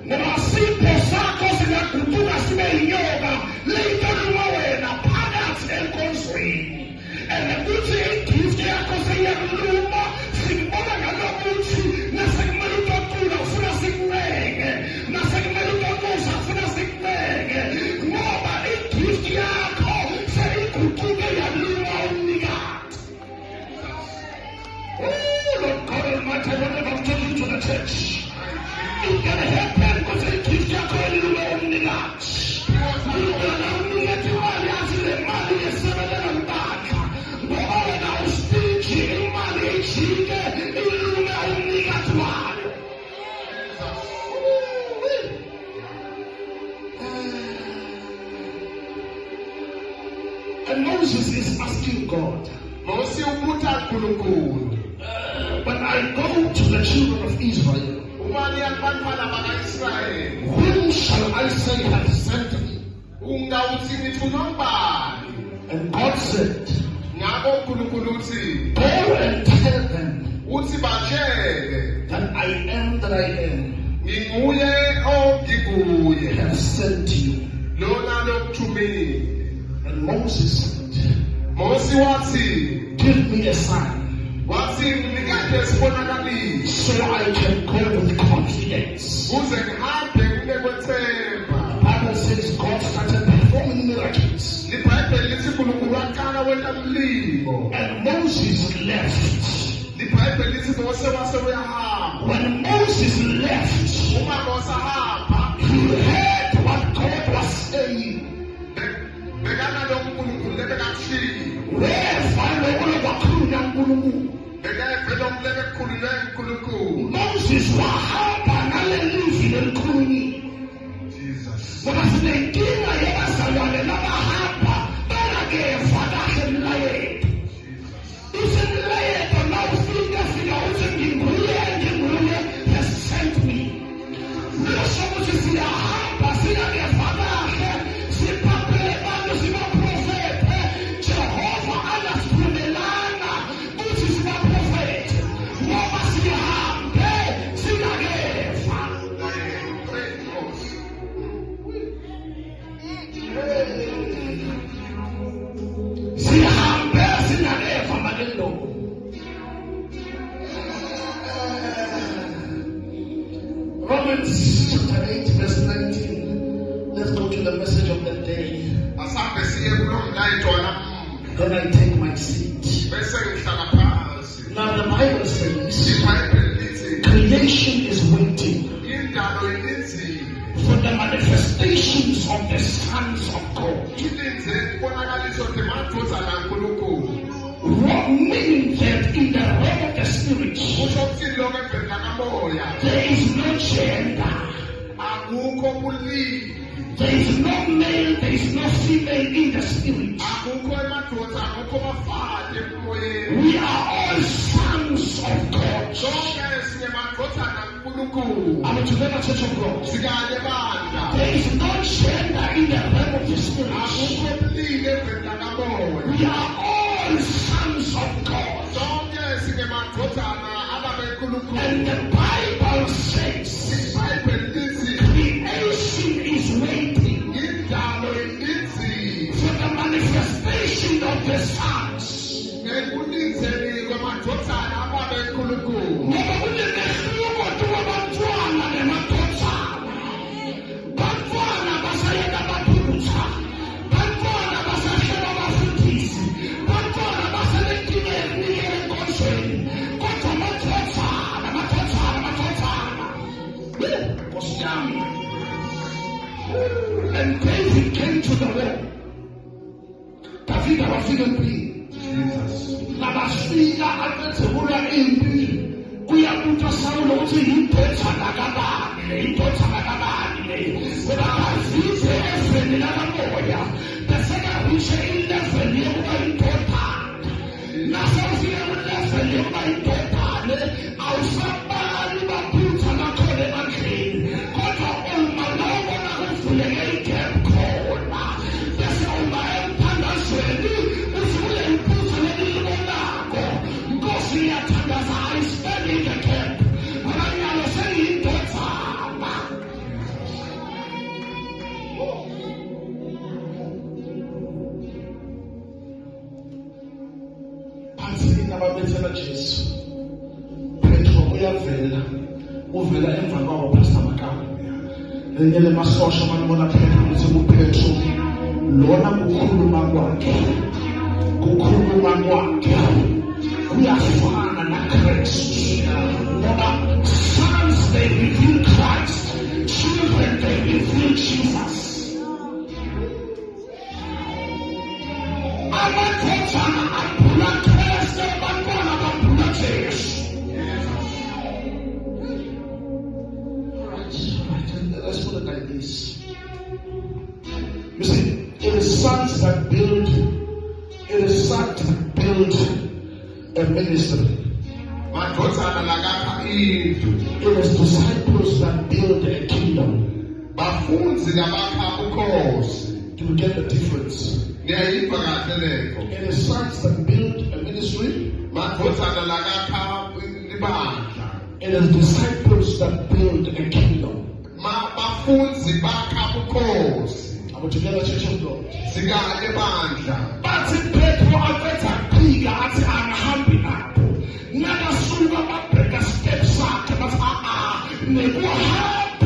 Nabasipho sakho singaguquka sibe inyoka leyinkaluma wena phakathi enkonzweni. And ukuthi igift yakho seyiyakuluma sikubona ngalokuthi nasekumele utoqula ufuna sikunenge nasekumele utoquza ufuna sikunenge ngoba igift yakho seyiguquke yaluma umnikazi. Oh Lord God Almighty, whatever I'm talking to the church, it can happen because the gift yakho yaluma umnikazi. Ulumela umnikazi imali yazile imali yesebelela mbaka. And Moses is asking God, when I go to the children of Israel, whom shall I say hath sent me? And God said, go and tell them that I am that I am have sent you. And Moses said, give me a sign so I can go with confidence. The Bible says God started performing miracles. And Moses left. When Moses left, he heard what God was saying. Moses wahamba nalelizwi lenkhulumi. Ngoba sinenkinga yabazalwane nabahamba bengakeva kahle emlayweni. Usemlayweni mawufika uthi nginguye has sent me. Lasho ukuthi siyahamba singakeva kahle siphaphele abantu sibaprofethe. Jehova anasivumelana ukuthi sibaprofethe ngoba sihambe singakeva. Sihambe singakeva malelo. Romans chapter 8 verse 19. Let's go to the message of the day. Then I take my seat. Now the Bible says creation is waiting for the manifestations of the sons of God. What means that in the realm of the spirit there is no gender. There is no male, there is no female in the spirit. We are all sons of God. I'm a together church of God. There is no gender in the realm of the spirit. We are all sons of God. And the Bible says creation is waiting for the manifestation of the sons. And David came to the wall. David was feeling pain. Nabafika athethula impi kuyabuta Saulo uthi indodana kabani ngoba David efeni lakamoya beseka wishe ileveli yokuba indodana nasafika kuleveli yokuba indodana awusabali baphutha nakhona emandleni kodwa uma lowo nakuvuleke igap khona bese uma emthandazweni usule iphutha lelibonako Nkosi iyathandaza ayisibeni igap abanyalo seyindodana Ababethela Jesu Petro uyavela uvela emva kwabo Pastor Makamo ngele masosha manibona Petro ukuthi uPetro lona kukhuluma kwakhe kuyafana naKristu ngoba sons they reveal Christ, children they reveal Jesus. Abathethana aphula Kristu abantwana baphula Jesu. Right, let's put it like this. You see, it is sons that build a ministry. It is disciples that build a kingdom. Do you get the difference? It is sons that build a ministry. It is disciples that build a kingdom. Are we together, Church of God? But in Petro, I better big at I'm happy now. Never sooner but break a step sack, but never have